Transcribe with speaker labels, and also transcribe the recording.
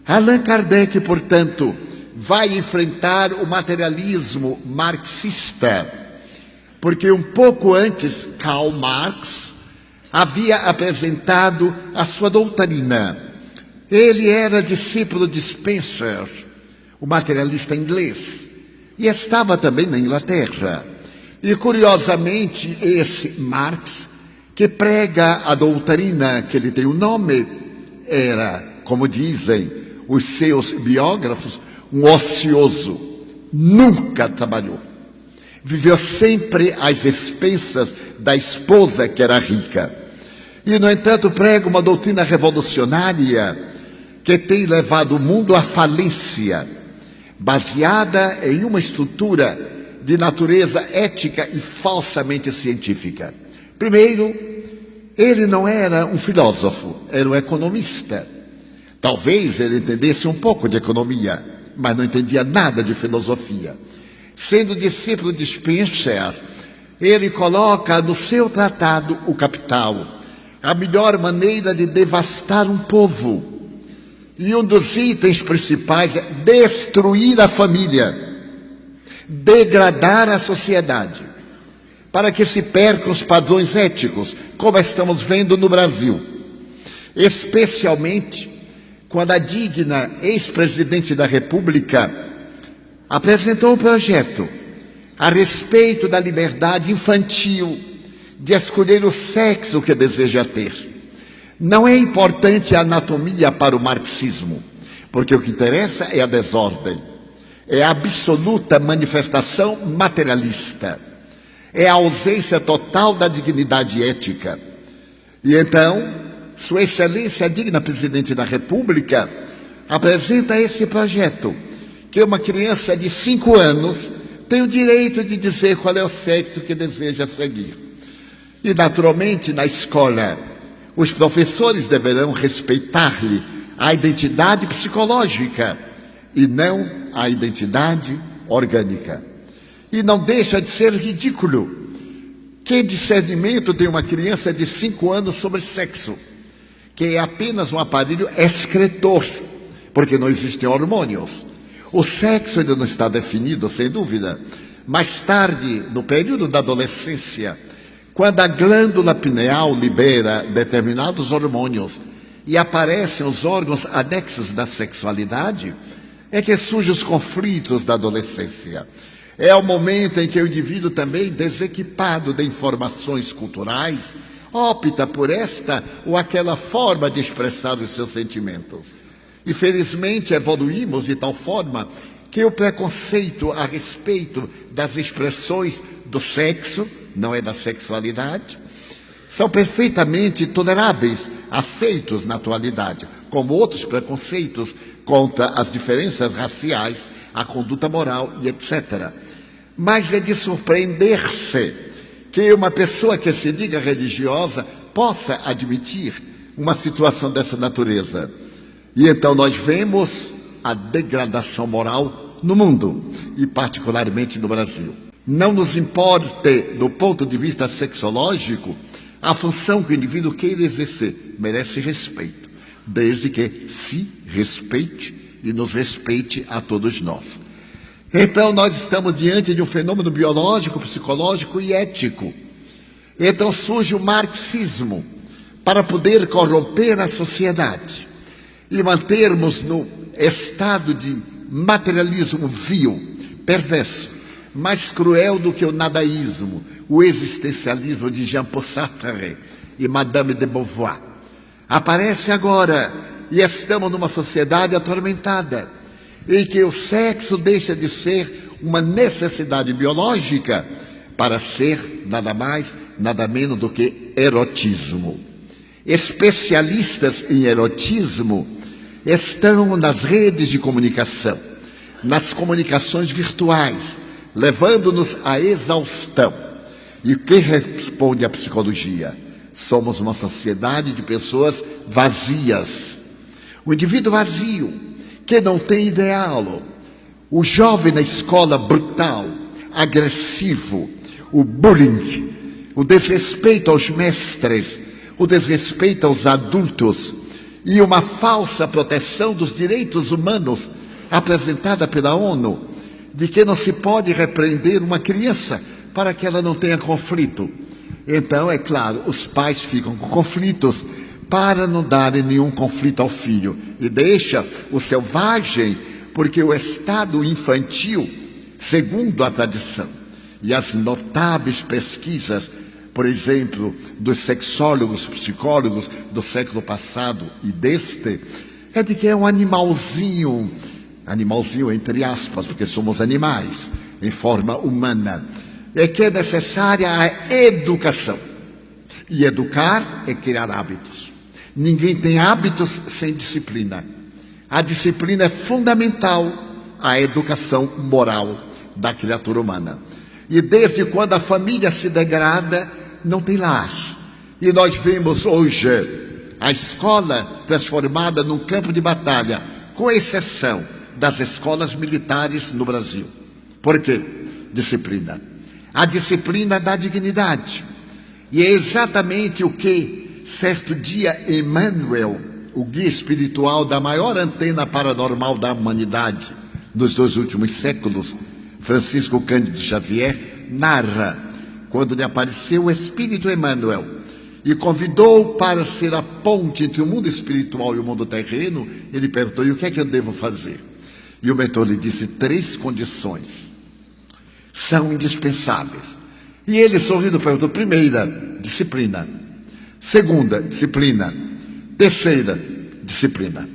Speaker 1: Allan Kardec, portanto, vai enfrentar o materialismo marxista, porque um pouco antes, Karl Marx havia apresentado a sua doutrina. Ele era discípulo de Spencer, o materialista inglês, e estava também na Inglaterra. E, curiosamente, esse Marx, que prega a doutrina que lhe tem o nome, era, como dizem os seus biógrafos, um ocioso, nunca trabalhou. Viveu sempre às expensas da esposa, que era rica. E, no entanto, prega uma doutrina revolucionária que tem levado o mundo à falência, baseada em uma estrutura de natureza ética e falsamente científica. Primeiro, ele não era um filósofo, era um economista. Talvez ele entendesse um pouco de economia, mas não entendia nada de filosofia. Sendo discípulo de Spencer, ele coloca no seu tratado O Capital a melhor maneira de devastar um povo. E um dos itens principais é destruir a família, degradar a sociedade, para que se percam os padrões éticos, como estamos vendo no Brasil. Especialmente quando a digna ex-presidente da República apresentou um projeto a respeito da liberdade infantil de escolher o sexo que deseja ter. Não é importante a anatomia para o marxismo, porque o que interessa é a desordem, é a absoluta manifestação materialista, é a ausência total da dignidade ética. E então, Sua Excelência, a digna Presidente da República, apresenta esse projeto, que uma criança de 5 anos tem o direito de dizer qual é o sexo que deseja seguir. E, naturalmente, na escola, os professores deverão respeitar-lhe a identidade psicológica e não a identidade orgânica. E não deixa de ser ridículo. Que discernimento tem uma criança de 5 anos sobre sexo, que é apenas um aparelho excretor, porque não existem hormônios. O sexo ainda não está definido, sem dúvida. Mais tarde, no período da adolescência, quando a glândula pineal libera determinados hormônios e aparecem os órgãos anexos da sexualidade, é que surgem os conflitos da adolescência. É o momento em que o indivíduo, também desequipado de informações culturais, opta por esta ou aquela forma de expressar os seus sentimentos. E, felizmente, evoluímos de tal forma que o preconceito a respeito das expressões do sexo, não é da sexualidade, são perfeitamente toleráveis, aceitos na atualidade, como outros preconceitos contra as diferenças raciais, a conduta moral e etc. Mas é de surpreender-se que uma pessoa que se diga religiosa possa admitir uma situação dessa natureza. E então nós vemos a degradação moral no mundo, e particularmente no Brasil. Não nos importe, do ponto de vista sexológico, a função que o indivíduo queira exercer, merece respeito, desde que se respeite e nos respeite a todos nós. Então nós estamos diante de um fenômeno biológico, psicológico e ético. Então surge o marxismo para poder corromper a sociedade e mantermos no estado de materialismo vil, perverso, mais cruel do que o nadaísmo, o existencialismo de Jean-Paul Sartre e Madame de Beauvoir. Aparece agora, e estamos numa sociedade atormentada, em que o sexo deixa de ser uma necessidade biológica para ser nada mais, nada menos do que erotismo. Especialistas em erotismo estão nas redes de comunicação, nas comunicações virtuais, levando-nos à exaustão. E o que responde a psicologia? Somos uma sociedade de pessoas vazias. O indivíduo vazio, que não tem ideal. O jovem na escola brutal, agressivo, o bullying, o desrespeito aos mestres, o desrespeito aos adultos e uma falsa proteção dos direitos humanos apresentada pela ONU, de que não se pode repreender uma criança para que ela não tenha conflito. Então, é claro, os pais ficam com conflitos para não darem nenhum conflito ao filho e deixa o selvagem, porque o estado infantil, segundo a tradição e as notáveis pesquisas, por exemplo, dos sexólogos, psicólogos do século passado e deste, é de que é um animalzinho entre aspas, porque somos animais em forma humana, é que é necessária a educação. E educar é criar hábitos. Ninguém tem hábitos sem disciplina. A disciplina é fundamental à educação moral da criatura humana. E desde quando a família se degrada, não tem lar. E nós vemos hoje a escola transformada num campo de batalha, com exceção das escolas militares no Brasil. Por quê? Disciplina. A disciplina dá dignidade. E é exatamente o que, certo dia, Emmanuel, o guia espiritual da maior antena paranormal da humanidade nos 2 últimos séculos, Francisco Cândido Xavier, narra quando lhe apareceu o Espírito Emmanuel e convidou para ser a ponte entre o mundo espiritual e o mundo terreno. Ele perguntou: e o que é que eu devo fazer? E o mentor lhe disse: 3 condições são indispensáveis. E ele, sorrindo, perguntou: primeira, disciplina. Segunda, disciplina. Terceira, disciplina.